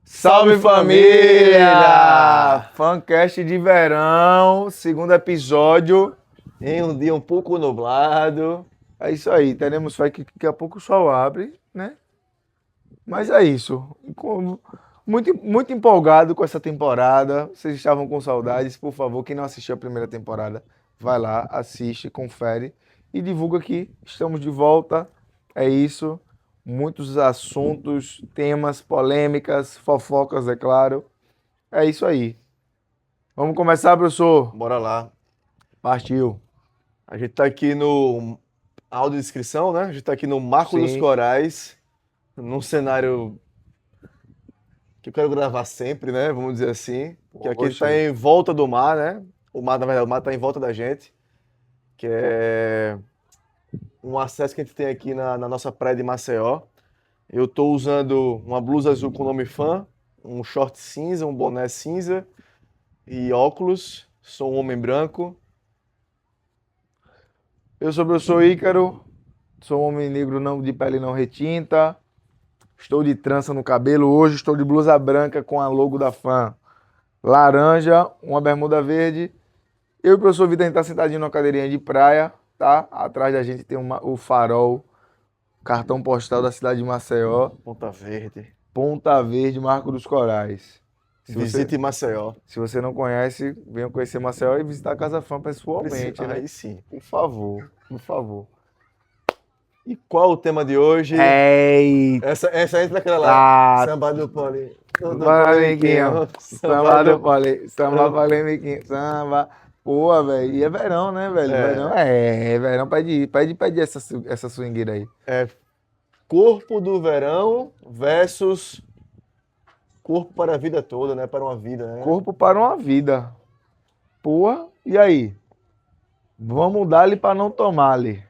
Salve família! Fancast de verão, segundo episódio. Em um dia um pouco nublado. É isso aí, teremos fé que daqui a pouco o sol abre, né? Mas é isso. Muito empolgado com essa temporada. Vocês estavam com saudades, por favor, quem não assistiu a primeira temporada, vai lá, assiste, confere e divulga que estamos de volta. É isso. Muitos assuntos, temas, polêmicas, fofocas, é claro. É isso aí. Vamos começar, professor? Bora lá. Partiu. A gente tá aqui no audiodescrição, né? A gente tá aqui no Marco dos Sim. Corais, num cenário que eu quero gravar sempre, né? Vamos dizer assim. Que aqui Gostei. tá em volta do mar, né? O mar, na verdade, o mar tá em volta da gente. Que é um acesso que a gente tem aqui na nossa praia de Maceió. Eu tô usando uma blusa azul com o nome fã, um short cinza, um boné cinza e óculos. Sou um homem branco. Eu sou o professor Ícaro, sou um homem negro não, de pele não retinta. Estou de trança no cabelo hoje, estou de blusa branca com a logo da Fã. Laranja, uma bermuda verde. Eu e o professor Vitor, a gente tá sentadinho numa cadeirinha de praia, tá? Atrás da gente tem o farol, cartão postal da cidade de Maceió. Ponta Verde. Ponta Verde, Marco dos Corais. Visite Maceió. Se você não conhece, venha conhecer Maceió e visitar a Casa Fã pessoalmente, né? Aí sim. Por favor, por favor. E qual o tema de hoje? Eita! Essa entra naquela lá. Ah, Samba do Poli. polemiquinho. Samba do poli. Samba polemiquinho. Samba. Pô, velho. E é verão, né, velho? É. Verão verão. Pede essa swingueira aí. É corpo do verão versus corpo para a vida toda, né? Para uma vida, né? Corpo para uma vida. Pô, e aí? Vamos dar-lhe para não tomar-lhe.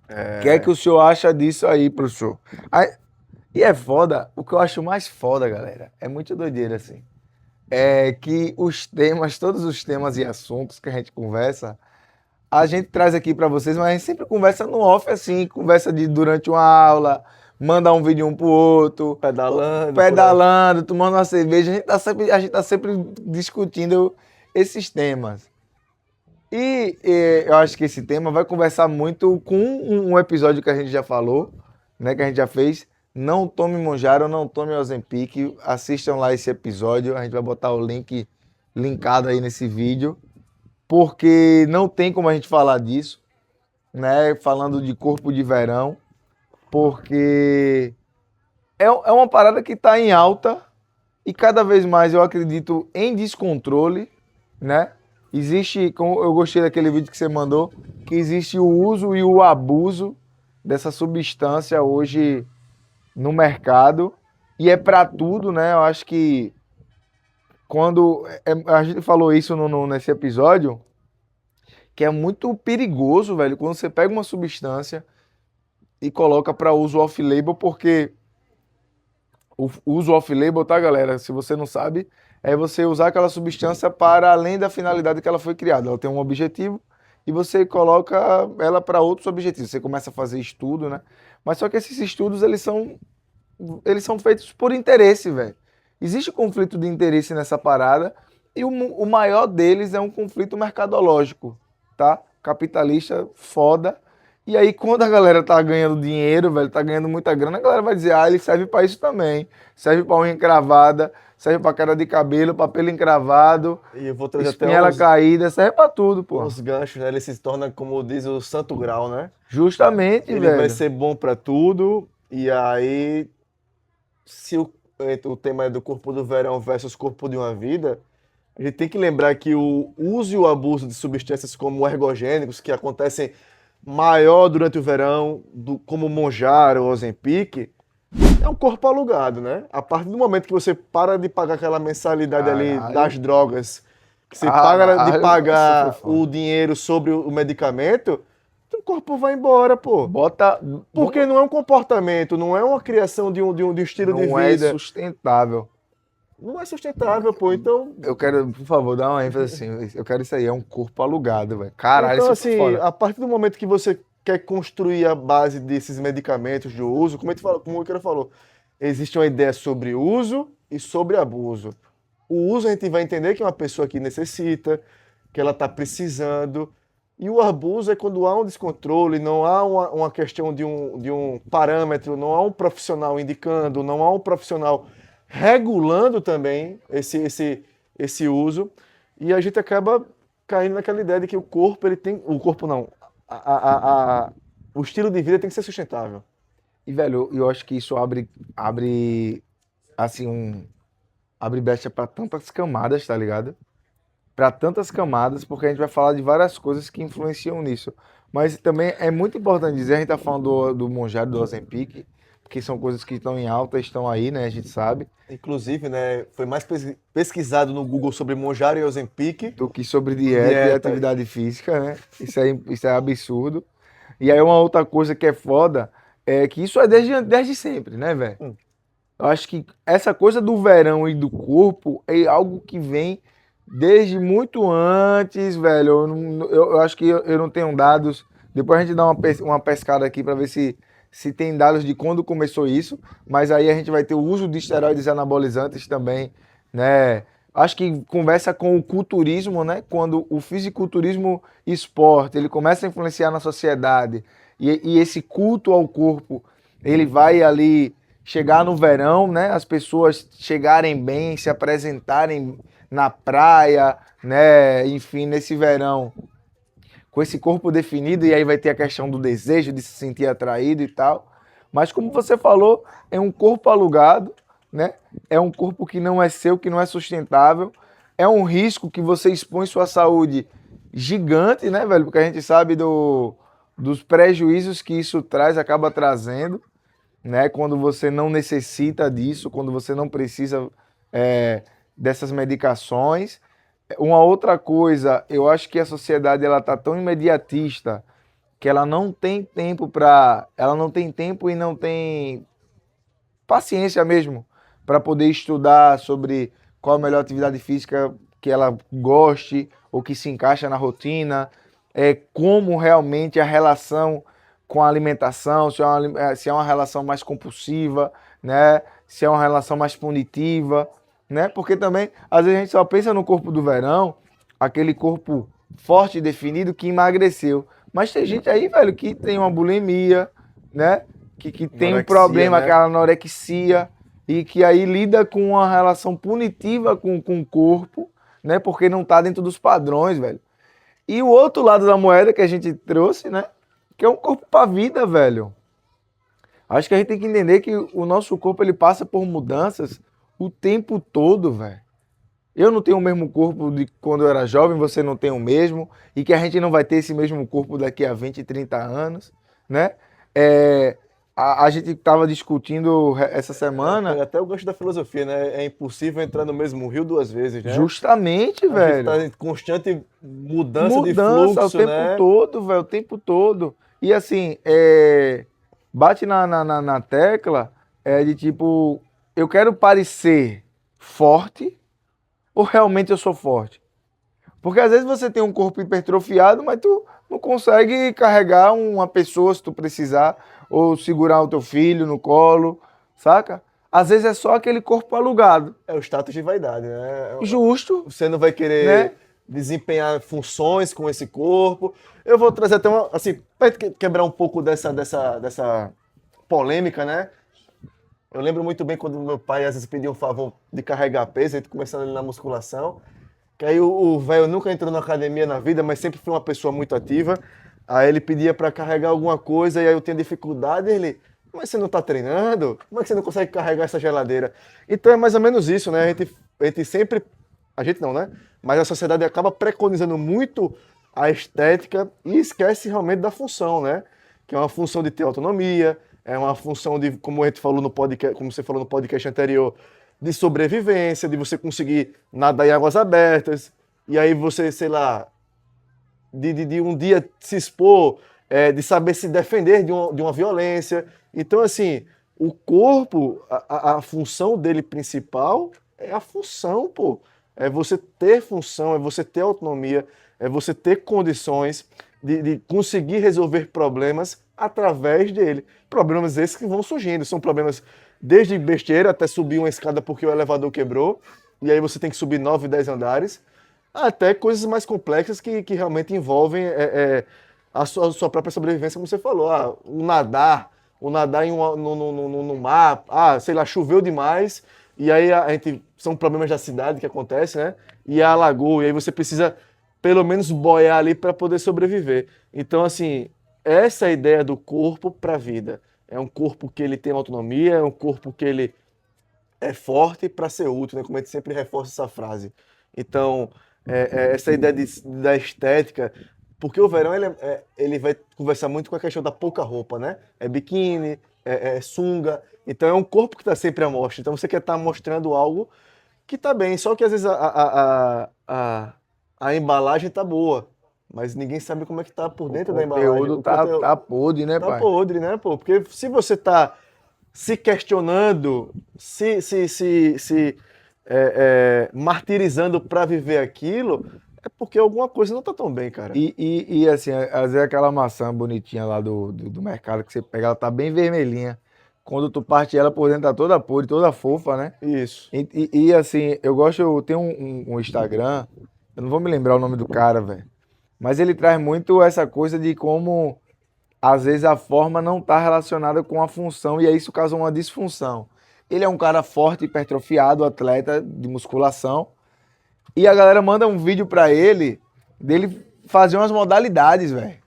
O que é que o senhor acha disso aí, professor? E é foda, o que eu acho mais foda, galera, é muito doideira, assim. É que os temas, todos os temas e assuntos que a gente conversa, a gente traz aqui pra vocês, mas a gente sempre conversa no off, assim, conversa durante uma aula, manda um vídeo um pro outro, Pedalando. tomando uma cerveja, a gente tá sempre discutindo esses temas. E eu acho que esse tema vai conversar muito com um episódio que a gente já falou, né, que a gente já fez. Não tome Monjaro, não tome Ozempic. Assistam lá esse episódio. A gente vai botar o link linkado aí nesse vídeo. Porque não tem como a gente falar disso, né? Falando de corpo de verão. Porque é uma parada que está em alta. E cada vez mais eu acredito em descontrole, né? Existe, como eu gostei daquele vídeo que você mandou, que existe o uso e o abuso dessa substância hoje no mercado, e é para tudo, né? Eu acho que quando a gente falou isso nesse episódio, que é muito perigoso, velho, quando você pega uma substância e coloca para uso off-label, porque o uso off-label, tá, galera? Se você não sabe, é você usar aquela substância para além da finalidade que ela foi criada. Ela tem um objetivo e você coloca ela para outros objetivos. Você começa a fazer estudo, né? Mas só que esses estudos, eles são feitos por interesse, velho. Existe conflito de interesse nessa parada e o maior deles é um conflito mercadológico, tá? Capitalista, foda. E aí, quando a galera tá ganhando dinheiro, velho, tá ganhando muita grana, a galera vai dizer, ele serve pra isso também. Serve pra unha encravada, serve pra queda de cabelo, pra pelo encravado, E eu vou trazer espinhela até caída, serve pra tudo, pô. uns ganchos, né? Ele se torna, como diz o Santo Grau, né? Justamente, Ele velho. vai ser bom para tudo. E aí, se o tema é do corpo do verão versus corpo de uma vida, a gente tem que lembrar que o uso e o abuso de substâncias como ergogênicos, que acontecem maior durante o verão, como Monjaro ou Ozempic, é um corpo alugado, né? A partir do momento que você para de pagar aquela mensalidade ali Caralho. das drogas, que você Caralho, para de pagar isso foi foda. o dinheiro sobre o medicamento, o corpo vai embora, pô. Porque não é um comportamento, não é uma criação de um estilo de não é vida. sustentável. Não é sustentável, pô. Então, Eu quero, por favor, dar uma ênfase assim. Eu quero isso aí, é um corpo alugado, velho. Caralho, então isso foi assim, foda. a partir do momento que você quer construir a base desses medicamentos de uso, como o Icaro falou, existe uma ideia sobre uso e sobre abuso. O uso a gente vai entender que é uma pessoa que necessita, que ela está precisando. E o abuso é quando há um descontrole, não há uma questão de um parâmetro, não há um profissional indicando, não há um profissional regulando também esse uso. E a gente acaba caindo naquela ideia de que o corpo, ele tem. O corpo não. O estilo de vida tem que ser sustentável. E, velho, eu acho que isso assim, abre brecha pra tantas camadas, tá ligado? Pra tantas camadas, porque a gente vai falar de várias coisas que influenciam nisso. Mas também é muito importante dizer, a gente tá falando do Mounjaro, do Ozempic, porque são coisas que estão em alta, estão aí, né? A gente sabe, Inclusive, né, foi mais pesquisado no Google sobre Mounjaro e Ozempic. do que sobre dieta e Dieta. atividade física, né? Isso é absurdo. E aí uma outra coisa que é foda é que isso é desde sempre, né, velho? Hum. Eu acho que essa coisa do verão e do corpo é algo que vem desde muito antes, velho. Eu acho que eu não tenho dados. Depois a gente dá uma pescada aqui para ver se tem dados de quando começou isso. Mas aí a gente vai ter o uso de esteroides anabolizantes também, né? Acho que conversa com o culturismo, né? Quando o fisiculturismo esporte ele começa a influenciar na sociedade e esse culto ao corpo ele vai ali chegar no verão, né? As pessoas chegarem bem, se apresentarem na praia, né? Enfim, nesse verão, com esse corpo definido, e aí vai ter a questão do desejo de se sentir atraído e tal. Mas como você falou, é um corpo alugado, né? É um corpo que não é seu, que não é sustentável. É um risco que você expõe sua saúde gigante, né, velho? Porque a gente sabe dos prejuízos que isso traz, acaba trazendo, né? Quando você não necessita disso, quando você não precisa dessas medicações. Uma outra coisa, eu acho que a sociedade ela tá tão imediatista que ela não tem tempo ela não tem tempo e não tem paciência mesmo para poder estudar sobre qual a melhor atividade física que ela goste ou que se encaixa na rotina, como realmente a relação com a alimentação, se é uma relação mais compulsiva, né? Se é uma relação mais punitiva, né? Porque também, às vezes a gente só pensa no corpo do verão, aquele corpo forte e definido que emagreceu. Mas tem gente aí, velho, que tem uma bulimia, né? Que tem um Anorexia, problema, né? aquela anorexia, e que aí lida com uma relação punitiva com o corpo, né? Porque não tá dentro dos padrões, velho. E o outro lado da moeda que a gente trouxe, né? Que é um corpo pra vida, velho. Acho que a gente tem que entender que o nosso corpo ele passa por mudanças o tempo todo, velho. Eu não tenho o mesmo corpo de quando eu era jovem, você não tem o mesmo, e que a gente não vai ter esse mesmo corpo daqui a 20, 30 anos, né? A gente estava discutindo essa semana. Até o gancho da filosofia, né? É impossível entrar no mesmo rio duas vezes, né? Justamente, A gente velho. tá em constante mudança de Mudança fluxo, o tempo né? todo, velho, o tempo todo. E assim, bate na tecla de tipo, eu quero parecer forte ou realmente eu sou forte? Porque às vezes você tem um corpo hipertrofiado, mas tu não consegue carregar uma pessoa se tu precisar, ou segurar o teu filho no colo, saca? Às vezes é só aquele corpo alugado. É o status de vaidade, né? Justo, Você não vai querer né? desempenhar funções com esse corpo. Eu vou trazer até uma, assim, para quebrar um pouco dessa polêmica, né? Eu lembro muito bem quando meu pai às vezes pedia um favor de carregar peso, a gente começando ali na musculação. Que aí o velho nunca entrou na academia na vida, mas sempre foi uma pessoa muito ativa. Aí ele pedia para carregar alguma coisa e aí eu tinha dificuldade. E ele, mas você não está treinando? Como é que você não consegue carregar essa geladeira? Então é mais ou menos isso, né? A gente sempre, a gente não, né? Mas a sociedade acaba preconizando muito a estética e esquece realmente da função, né? Que é uma função de ter autonomia, é uma função de, como a gente falou no podcast, como você falou no podcast anterior, de sobrevivência, de você conseguir nadar em águas abertas, e aí você, sei lá, de um dia se expor, de saber se defender de uma violência. Então, assim, o corpo, a função dele principal é a função, pô. É você ter função, é você ter autonomia, é você ter condições de conseguir resolver problemas através dele. Problemas esses que vão surgindo, são problemas Desde besteira até subir uma escada porque o elevador quebrou, e aí você tem que subir 9, 10 andares, até coisas mais complexas que realmente envolvem a sua própria sobrevivência, como você falou. O nadar no mar, sei lá, choveu demais, e aí são problemas da cidade que acontecem, né? E a lagoa, e aí você precisa pelo menos boiar ali para poder sobreviver. Então, assim, essa é a ideia do corpo para a vida. É um corpo que ele tem autonomia, é um corpo que ele é forte para ser útil, né? Como a gente sempre reforça essa frase. Então, essa ideia da estética, porque o verão ele vai conversar muito com a questão da pouca roupa, né? É biquíni, é sunga. Então é um corpo que está sempre à mostra. Então você quer estar mostrando algo que está bem, só que às vezes a embalagem tá boa, mas ninguém sabe como é que tá por O dentro da embalagem. conteúdo tá podre, né, Tá pai? podre, né, pô? Porque se você tá se questionando, martirizando para viver aquilo, é porque alguma coisa não tá tão bem, cara. E assim, às vezes aquela maçã bonitinha lá do mercado que você pega, ela tá bem vermelhinha. Quando tu parte ela por dentro tá toda podre, toda fofa, né? Isso. Assim, tem um Instagram, eu não vou me lembrar o nome do cara, velho. Mas ele traz muito essa coisa de como às vezes a forma não está relacionada com a função e aí isso causa uma disfunção. Ele é um cara forte, hipertrofiado, atleta de musculação, e a galera manda um vídeo pra ele dele fazer umas modalidades, velho.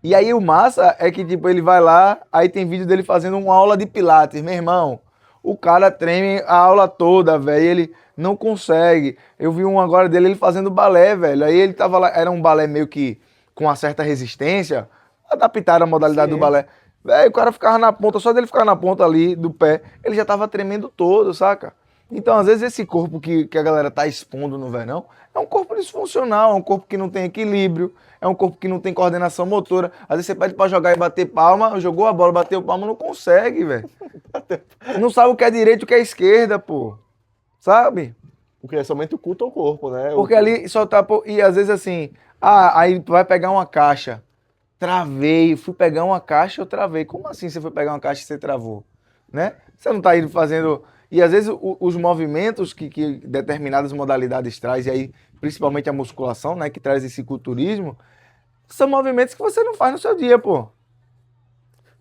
E aí o massa é que, tipo, ele vai lá, aí tem vídeo dele fazendo uma aula de pilates, meu irmão. O cara treme a aula toda, velho, ele não consegue. Eu vi um agora dele, ele fazendo balé, velho. Aí ele tava lá, era um balé meio que com uma certa resistência, adaptaram a modalidade do Sim. balé. Velho, o cara ficava na ponta, só dele ficar na ponta ali do pé, ele já tava tremendo todo, saca? Então, às vezes, esse corpo que a galera tá expondo no verão é um corpo disfuncional, é um corpo que não tem equilíbrio, é um corpo que não tem coordenação motora. Às vezes você pede pra jogar e bater palma, jogou a bola, bateu palma, não consegue, velho. Não sabe o que é direito e o que é esquerda, pô. Sabe? Porque é somente o culto ao corpo, né? Porque ali só tá. E às vezes assim, aí tu vai pegar uma caixa. Travei, fui pegar uma caixa, eu travei. Como assim você foi pegar uma caixa e você travou? Né? Você não tá indo fazendo. E às vezes os movimentos que determinadas modalidades traz, e aí principalmente a musculação, né, que traz esse culturismo, são movimentos que você não faz no seu dia, pô.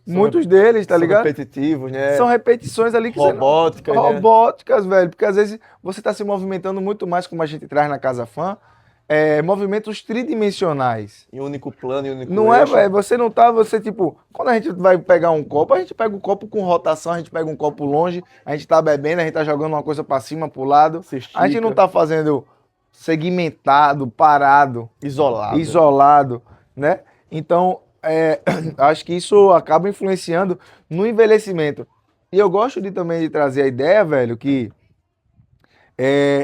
Muitos deles, tá são ligado? repetitivos, né? São repetições ali que Robóticas, você não... né? Robóticas, velho. Porque às vezes você tá se movimentando muito mais, como a gente traz na Casa Fã, movimentos tridimensionais. Em único plano, em único Não é, eixo. velho? Você não tá, você tipo, quando a gente vai pegar um copo, a gente pega um copo com rotação, a gente pega um copo longe, a gente tá bebendo, a gente tá jogando uma coisa pra cima, pro lado. Se A gente não estica. tá fazendo segmentado, parado, Isolado. né? Então, acho que isso acaba influenciando no envelhecimento. E eu gosto também de trazer a ideia, velho, que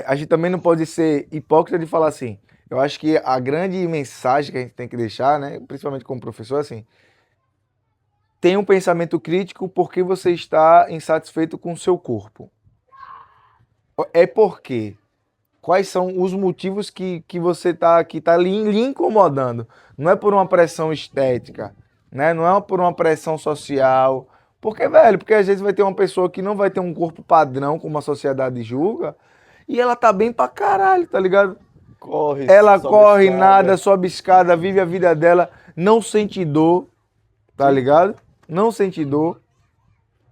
a gente também não pode ser hipócrita de falar assim. Eu acho que a grande mensagem que a gente tem que deixar, né, principalmente como professor, assim, tem um pensamento crítico porque você está insatisfeito com o seu corpo. É porque quais são os motivos que você que tá lhe incomodando. Não é por uma pressão estética, né? Não é por uma pressão social. Porque, velho, porque às vezes vai ter uma pessoa que não vai ter um corpo padrão, como a sociedade julga, e ela tá bem pra caralho, tá ligado? Corre, Ela sobe corre, escada. nada, sobe escada, vive a vida dela, não sente dor, tá Sim. ligado? Não sente dor.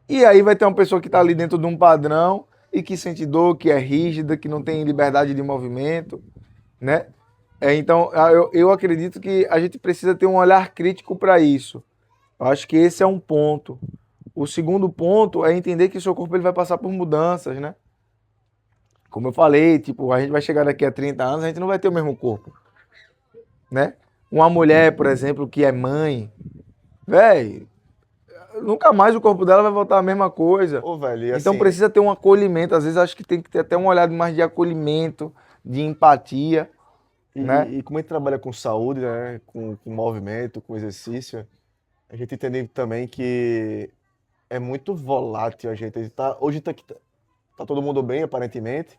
E aí vai ter uma pessoa que tá ali dentro de um padrão e que sente dor, que é rígida, que não tem liberdade de movimento, né? Então, eu acredito que a gente precisa ter um olhar crítico para isso. Eu acho que esse é um ponto. O segundo ponto é entender que o seu corpo ele vai passar por mudanças, né? Como eu falei, tipo, a gente vai chegar daqui a 30 anos, a gente não vai ter o mesmo corpo, né? Uma mulher, por exemplo, que é mãe, velho, nunca mais o corpo dela vai voltar a mesma coisa. Ô, velho, e Então assim, precisa ter um acolhimento. Às vezes acho que tem que ter até um olhar mais de acolhimento, de empatia, né? e como a gente trabalha com saúde, né? Com movimento, com exercício, a gente entende também que é muito volátil a gente. Hoje tá todo mundo bem, aparentemente,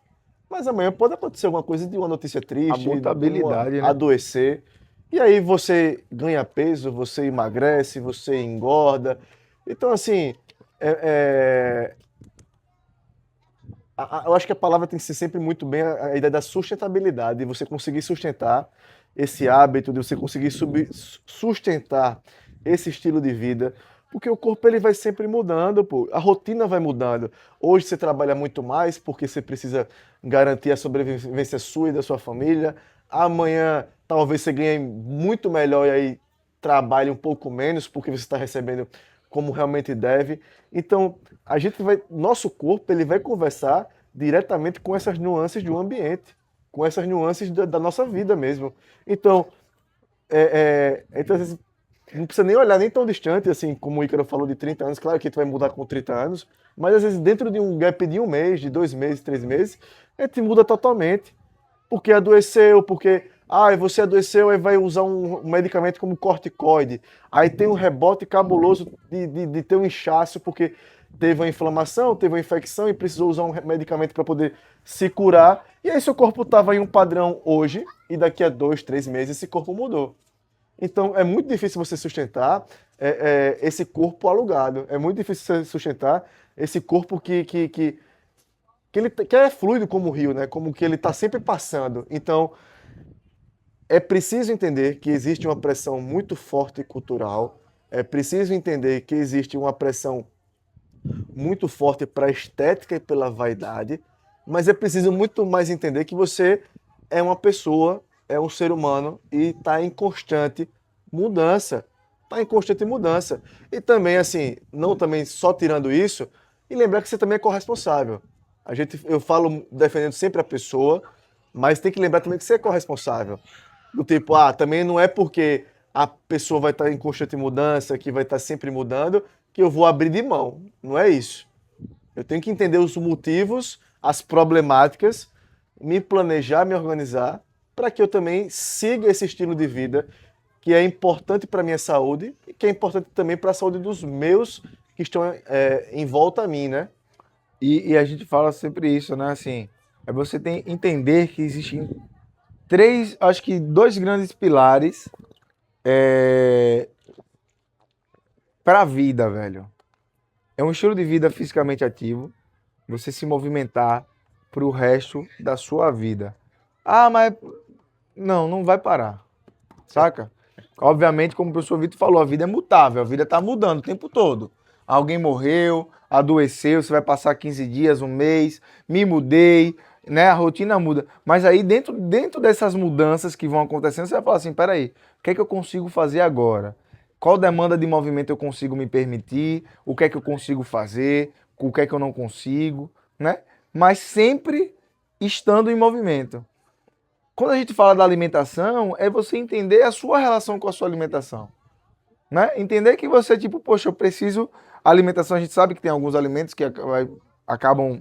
mas amanhã pode acontecer alguma coisa de uma notícia A triste, de mutabilidade, né? adoecer. E aí você ganha peso, você emagrece, você engorda. Então, assim, é, Eu acho que a palavra tem que ser sempre muito bem a ideia da sustentabilidade, de você conseguir sustentar esse hábito, de você conseguir sustentar esse estilo de vida, porque o corpo ele vai sempre mudando, pô. A rotina vai mudando. Hoje você trabalha muito mais porque você precisa garantir a sobrevivência sua e da sua família. Amanhã talvez você ganhe muito melhor e aí trabalhe um pouco menos porque você está recebendo como realmente deve. Então, nosso corpo ele vai conversar diretamente com essas nuances do ambiente, com essas nuances da nossa vida mesmo. Então, então, às vezes, não precisa nem olhar nem tão distante, assim, como o Ícaro falou de 30 anos, claro que a gente vai mudar com 30 anos, mas às vezes dentro de um gap de 1 mês, de 2 meses, 3 meses, a gente muda totalmente. Porque adoeceu, porque você adoeceu e vai usar um medicamento como corticoide. Aí tem um rebote cabuloso de ter um inchaço, porque teve uma inflamação, teve uma infecção e precisou usar um medicamento para poder se curar. E aí seu corpo estava em um padrão hoje, e daqui a 2, 3 meses esse corpo mudou. Então é muito difícil você sustentar esse corpo alugado. É muito difícil você sustentar esse corpo que é fluido como o rio, né? Como que ele está sempre passando. Então, é preciso entender que existe uma pressão muito forte cultural, é preciso entender que existe uma pressão muito forte para a estética e pela vaidade, mas é preciso muito mais entender que você é uma pessoa, é um ser humano e está em constante mudança. Está em constante mudança. E também, assim, não também só tirando isso, e lembrar que você também é corresponsável. Eu falo defendendo sempre a pessoa, mas tem que lembrar também que você é corresponsável. Do tipo, também não é porque a pessoa vai estar em constante mudança, que vai estar sempre mudando, que eu vou abrir de mão. Não é isso. Eu tenho que entender os motivos, as problemáticas, me planejar, me organizar, para que eu também siga esse estilo de vida que é importante para a minha saúde e que é importante também para a saúde dos meus que estão em volta a mim, né? E a gente fala sempre isso, né? Assim, é você tem entender que existem três, acho que dois grandes pilares para a vida, velho. É um estilo de vida fisicamente ativo, você se movimentar pro resto da sua vida. Mas não vai parar, saca? Obviamente, como o professor Vitor falou, a vida é mutável, a vida tá mudando o tempo todo. Alguém morreu, adoeceu, você vai passar 15 dias, um mês, me mudei, né? A rotina muda. Mas aí, dentro dessas mudanças que vão acontecendo, você vai falar assim, peraí, o que é que eu consigo fazer agora? Qual demanda de movimento eu consigo me permitir? O que é que eu consigo fazer? O que é que eu não consigo, né? Mas sempre estando em movimento. Quando a gente fala da alimentação, é você entender a sua relação com a sua alimentação, né? Entender que você, tipo, poxa, eu preciso... A alimentação, a gente sabe que tem alguns alimentos que acabam,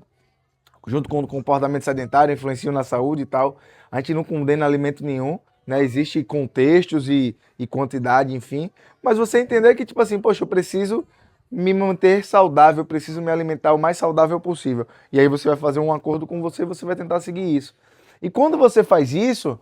junto com o comportamento sedentário, influenciam na saúde e tal. A gente não condena alimento nenhum, né? Existe contextos e quantidade, enfim. Mas você entender que, tipo assim, poxa, eu preciso me manter saudável, eu preciso me alimentar o mais saudável possível. E aí você vai fazer um acordo com você e você vai tentar seguir isso. E quando você faz isso,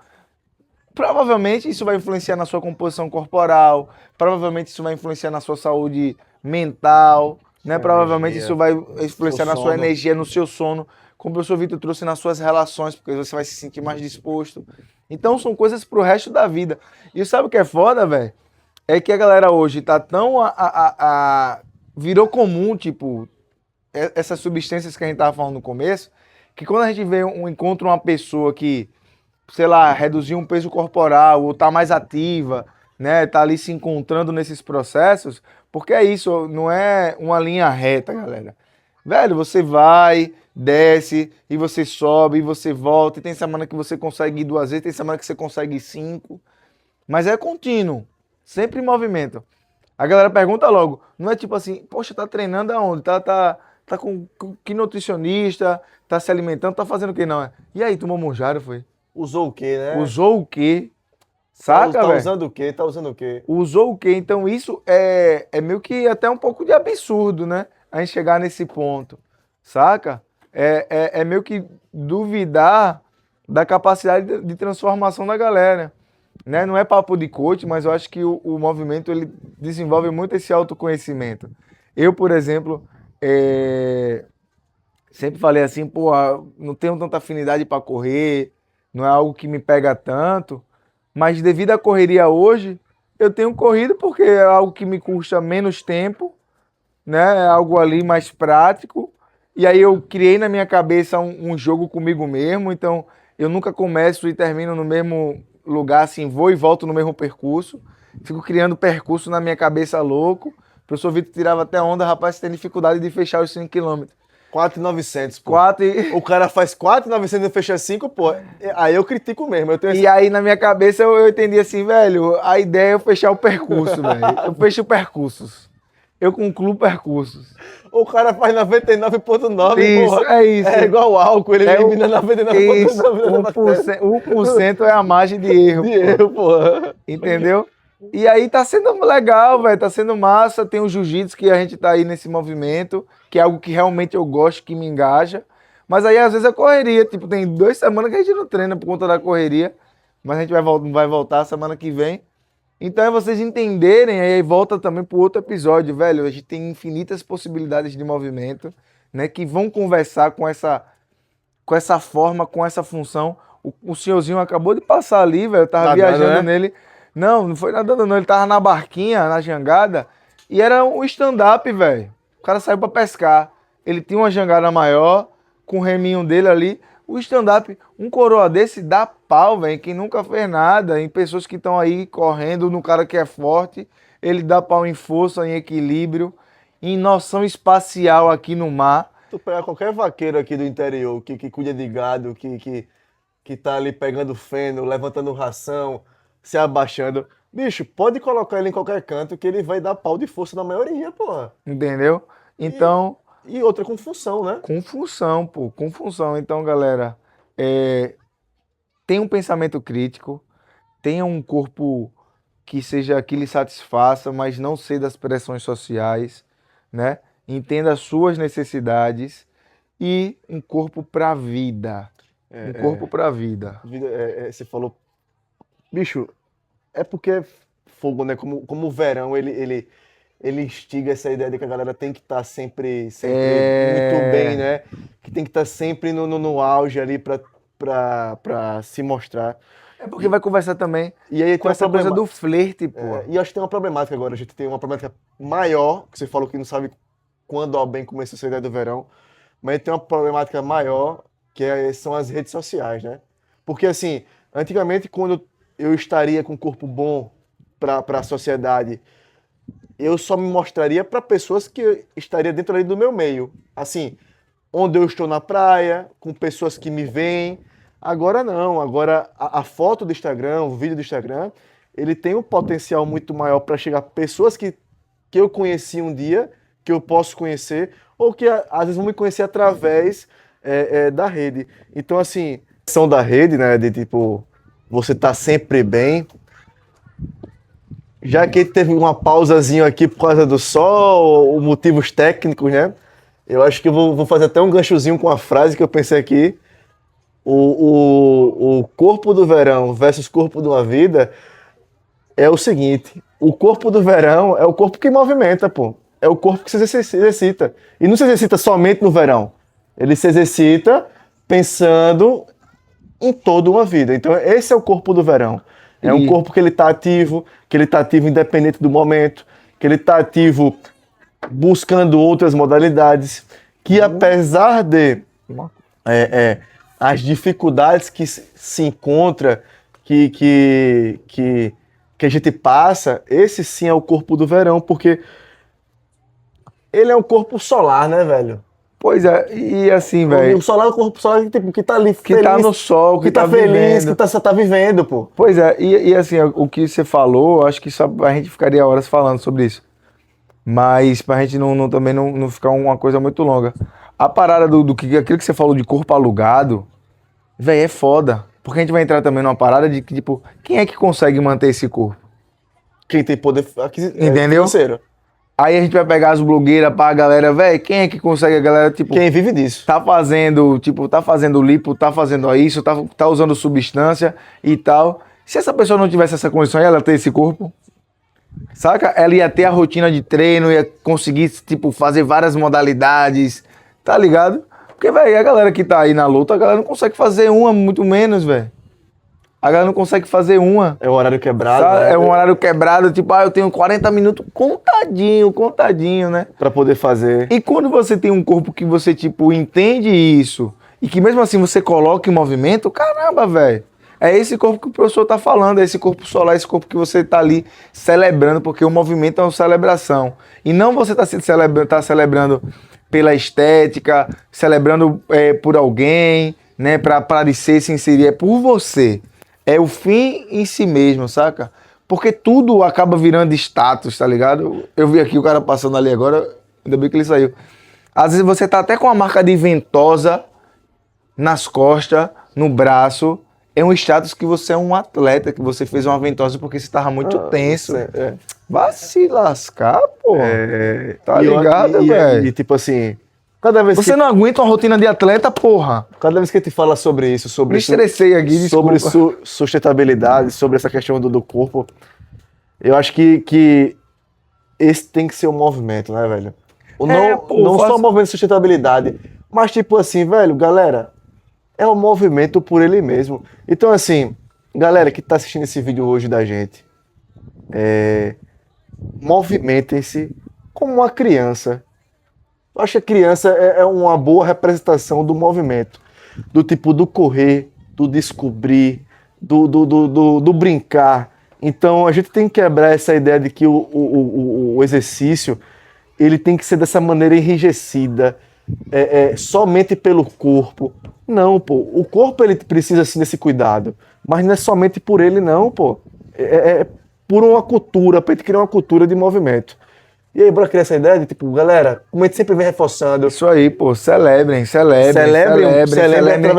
provavelmente isso vai influenciar na sua composição corporal, provavelmente isso vai influenciar na sua saúde mental, né? Provavelmente isso vai influenciar na sua energia, no seu sono, como o professor Vitor trouxe, nas suas relações, porque você vai se sentir mais disposto. Então são coisas pro resto da vida. E sabe o que é foda, velho? É que a galera hoje tá tão virou comum, tipo, essas substâncias que a gente tava falando no começo, que quando a gente encontra uma pessoa que, sei lá, reduziu um peso corporal ou tá mais ativa, né, tá ali se encontrando nesses processos, porque é isso, não é uma linha reta, galera. Velho, você vai, desce, e você sobe, e você volta, e tem semana que você consegue ir 2 vezes, tem semana que você consegue ir 5, mas é contínuo, sempre em movimento. A galera pergunta logo, não é tipo assim, poxa, tá treinando aonde? Tá com que nutricionista? Tá se alimentando? Tá fazendo o quê? Não, e aí, tomou Mounjaro, foi? Usou o quê, né? Usou o quê? Saca, tá velho? usando o quê? Tá usando o quê? Usou o quê? Então isso é meio que até um pouco de absurdo, né? A gente chegar nesse ponto, saca? É meio que duvidar da capacidade de transformação da galera, né? Não é papo de coach, mas eu acho que o movimento ele desenvolve muito esse autoconhecimento. Eu, por exemplo, Sempre falei assim, pô, não tenho tanta afinidade para correr, não é algo que me pega tanto, mas devido à correria hoje, eu tenho corrido porque é algo que me custa menos tempo, né? É algo ali mais prático. E aí eu criei na minha cabeça um jogo comigo mesmo, então eu nunca começo e termino no mesmo lugar, assim, vou e volto no mesmo percurso. Fico criando percurso na minha cabeça louco. O professor Vitor tirava até onda, rapaz, você tem dificuldade de fechar os 5 quilômetros. 4.900, pô. 4 e... O cara faz 4.900 e fecha 5, pô. Aí eu critico mesmo. Eu tenho E aí na minha cabeça eu entendi assim, velho, a ideia é eu fechar o percurso, velho. Eu fecho percursos. Eu concluo percursos. O cara faz 99,9, Isso, porra. é isso. É igual o álcool, ele É elimina isso, 99,9%. 1% é a margem de erro. De pô. erro, porra. Entendeu? E aí tá sendo legal, velho, tá sendo massa. Tem o jiu-jitsu que a gente tá aí nesse movimento, que é algo que realmente eu gosto, que me engaja. Mas aí às vezes é correria, tipo, tem 2 semanas que a gente não treina por conta da correria, mas a gente vai voltar semana que vem. Então é vocês entenderem, aí volta também pro outro episódio, velho. A gente tem infinitas possibilidades de movimento, né, que vão conversar com essa forma, com essa função. O senhorzinho acabou de passar ali, velho, eu tava Nadando, viajando né? nele. Não, não foi nadando não, ele tava na barquinha, na jangada, e era um stand-up, velho. O cara saiu pra pescar. Ele tinha uma jangada maior, com o reminho dele ali. O stand-up, um coroa desse dá pau, velho, quem nunca fez nada, em pessoas que estão aí correndo, no cara que é forte, ele dá pau em força, em equilíbrio, em noção espacial aqui no mar. Tu pega qualquer vaqueiro aqui do interior que cuida de gado, que tá ali pegando feno, levantando ração, se abaixando. Bicho, pode colocar ele em qualquer canto que ele vai dar pau de força na maioria, porra. Entendeu? Então, E outra com função, né? com função, pô, com função. Então, galera, tenha um pensamento crítico, tenha um corpo que lhe satisfaça, mas não ceda às pressões sociais, né? Entenda as suas necessidades e um corpo pra vida. Um corpo pra vida. Você falou, bicho, é porque é fogo, né? Como o verão, ele instiga essa ideia de que a galera tem que estar sempre muito bem, né? Que tem que estar sempre no auge ali pra se mostrar. É porque vai conversar também E aí com tem um essa coisa problema. do flerte, pô. E acho que tem uma problemática agora. A gente tem uma problemática maior, que você falou que não sabe quando ou bem começou essa ideia do verão, mas tem uma problemática maior, são as redes sociais, né? Porque, assim, antigamente, quando eu estaria com um corpo bom para a sociedade, eu só me mostraria para pessoas que estaria dentro ali do meu meio. Assim, onde eu estou na praia, com pessoas que me veem. Agora não, agora a foto do Instagram, o vídeo do Instagram, ele tem um potencial muito maior para chegar a pessoas que eu conheci um dia, que eu posso conhecer, ou que às vezes vão me conhecer através da rede. Então, assim, a questão da rede, né, de tipo, você tá sempre bem. Já que teve uma pausazinha aqui por causa do sol, ou motivos técnicos, né? Eu acho que eu vou fazer até um ganchozinho com a frase que eu pensei aqui. O corpo do verão versus corpo de uma vida é o seguinte: o corpo do verão é o corpo que movimenta, pô. É o corpo que se exercita. E não se exercita somente no verão. Ele se exercita pensando em toda uma vida. Então esse é o corpo do verão. É um corpo que ele está ativo, independente do momento, que ele está ativo buscando outras modalidades, que apesar de as dificuldades que se encontra, que a gente passa, esse sim é o corpo do verão, porque ele é um corpo solar, né, velho? Pois é, e assim, velho. O solar é o corpo solar que tá ali Que feliz, tá no sol, que tá feliz, vivendo. que tá vivendo, pô. Pois é, e assim, o que você falou, acho que só a gente ficaria horas falando sobre isso. Mas pra gente também não ficar uma coisa muito longa. A parada aquilo que você falou de corpo alugado, velho, é foda. Porque a gente vai entrar também numa parada de que, tipo, quem é que consegue manter esse corpo? Quem tem poder Entendeu? financeiro. Aí a gente vai pegar as blogueiras pra galera, velho, quem é que consegue a galera, tipo... Quem vive disso. Tá fazendo lipo, tá fazendo isso, tá usando substância e tal. Se essa pessoa não tivesse essa condição, ela ter esse corpo, saca? Ela ia ter a rotina de treino, ia conseguir, tipo, fazer várias modalidades, tá ligado? Porque, velho, a galera que tá aí na luta, a galera não consegue fazer uma, muito menos, velho. A galera não consegue fazer uma. É um horário quebrado, Sabe? né? É um horário quebrado, tipo, eu tenho 40 minutos contadinho, né? Pra poder fazer. E quando você tem um corpo que você, tipo, entende isso, e que mesmo assim você coloca em movimento, caramba, velho. É esse corpo que o professor tá falando, é esse corpo solar, esse corpo que você tá ali celebrando, porque o movimento é uma celebração. E não você tá celebrando pela estética, celebrando por alguém, né, pra parecer, se inserir, é por você. É o fim em si mesmo, saca? Porque tudo acaba virando status, tá ligado? Eu vi aqui o cara passando ali agora, ainda bem que ele saiu. Às vezes você tá até com uma marca de ventosa nas costas, no braço. É um status que você é um atleta, que você fez uma ventosa porque você tava muito tenso. Vai se lascar, pô. Tá ligado, velho? E tipo assim, cada vez Você não aguenta uma rotina de atleta, porra. cada vez que a gente fala sobre isso, sobre Me estressei aqui, sobre desculpa. sustentabilidade, sobre essa questão do corpo, eu acho que esse tem que ser o movimento, né, velho? Não só o movimento de sustentabilidade, mas tipo assim, velho, galera, é um movimento por ele mesmo. Então, assim, galera que tá assistindo esse vídeo hoje da gente, movimentem-se como uma criança. Eu acho que a criança é uma boa representação do movimento. Do tipo, do correr, do descobrir, do brincar. Então, a gente tem que quebrar essa ideia de que o exercício ele tem que ser dessa maneira enrijecida, somente pelo corpo. Não, pô. O corpo ele precisa sim desse cuidado, mas não é somente por ele, não, pô. É por uma cultura, pra gente criar uma cultura de movimento. E aí, bora criar essa ideia de, tipo, galera, como a gente sempre vem reforçando. Isso aí, pô, celebrem através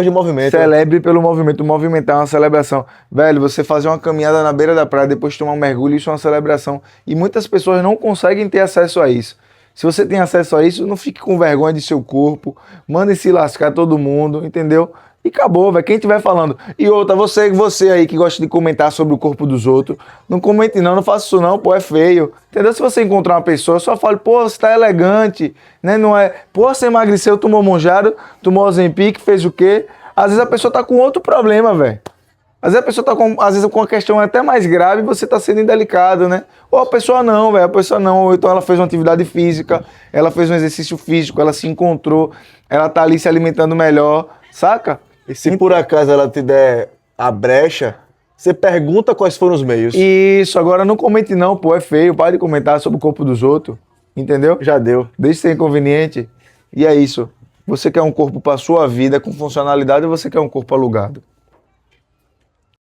de movimento. Celebre pelo movimento. O movimento é uma celebração. Velho, você fazer uma caminhada na beira da praia, depois tomar um mergulho, isso é uma celebração. E muitas pessoas não conseguem ter acesso a isso. Se você tem acesso a isso, não fique com vergonha de seu corpo, mande se lascar todo mundo, entendeu? E acabou, velho. Quem estiver falando. E outra, você aí que gosta de comentar sobre o corpo dos outros, não comente não faça isso não, pô, é feio. Entendeu? Se você encontrar uma pessoa, só fale, pô, você tá elegante, né? Não é, pô, você emagreceu, tomou monjado, tomou Ozempic, fez o quê? Às vezes a pessoa tá com outro problema, velho. Às vezes a pessoa tá com uma questão até mais grave e você tá sendo indelicado, né? Ou a pessoa não, velho, a pessoa não. Ou então ela fez uma atividade física, ela fez um exercício físico, ela se encontrou, ela tá ali se alimentando melhor, saca? E se por acaso ela te der a brecha, você pergunta quais foram os meios. Isso, agora não comente não, pô, é feio, para de comentar sobre o corpo dos outros, entendeu? Já deu. Deixa de ser inconveniente. E é isso. Você quer um corpo pra sua vida com funcionalidade ou você quer um corpo alugado?